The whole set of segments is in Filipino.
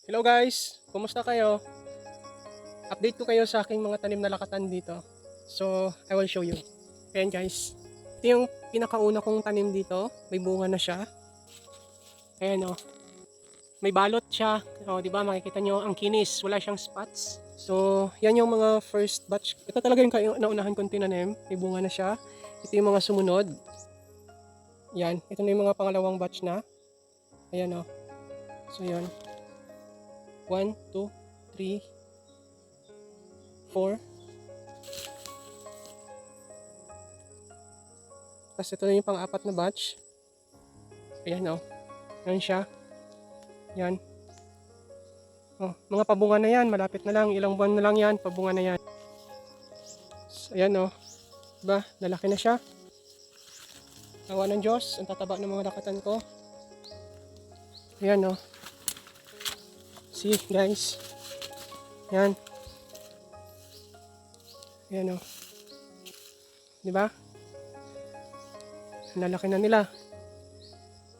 Hello guys! Kumusta kayo? Update ko kayo sa aking mga tanim na lakatan dito. So, I will show you. Ayan guys. Ito yung pinakauna kong tanim dito. May bunga na siya. Ayan o. May balot siya. O, di ba? Makikita nyo ang kinis. Wala siyang spots. So, yan yung mga first batch. Ito talaga yung naunahan kong tinanim. May bunga na siya. Ito yung mga sumunod. Yan. Ito na yung mga pangalawang batch na. Ayan o. So, yan. 1, 2, 3, 4. Tapos ito na yung pang-apat na batch. Ayan o. Yan siya. Yan. Oh, mga pabunga na yan. Malapit na lang. Ilang buwan na lang yan. Pabunga na yan. So, ayan o. Diba? Lalaki na siya. Awa ng Diyos. Ang tataba ng mga lakatan ko. Ayan o. See guys. Yan. Ayan o. Diba? Lalaki na nila.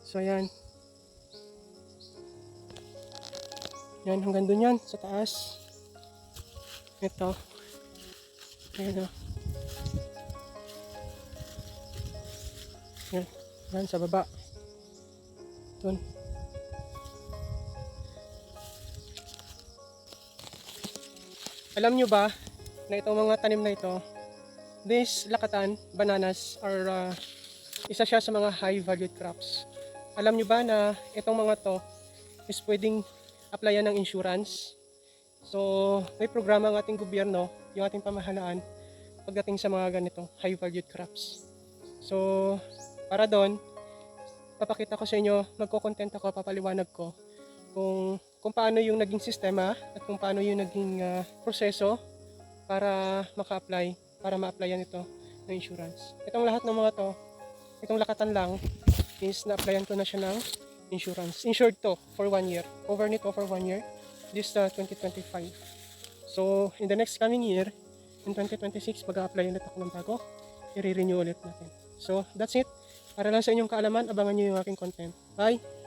So ayan. Yan hanggang dun yan sa taas. Ito. Ayan o. Yan. Yan sa baba. Dun. Alam nyo ba na itong mga tanim na ito, this lakatan, bananas, are isa siya sa mga high valued crops. Alam nyo ba na itong mga to is pwedeng applyan ng insurance? So, may programa ng ating gobyerno, yung ating pamahalaan, pagdating sa mga ganitong high valued crops. So, para doon, papakita ko sa inyo, magko-content ako, papaliwanag ko kung paano yung naging sistema at kung paano yung naging proseso para maka-apply, para ma-applyan ito ng insurance. Itong lahat ng mga to, itong lakatan lang is na-applyan ko na siya ng insurance. Insured to for 1 year. Cover nito for 1 year. This 2025. So, in the next coming year, in 2026, mag-a-apply ulit ako ng bago. I-renew ulit natin. So, that's it. Para lang sa inyong kaalaman, abangan nyo yung aking content. Bye!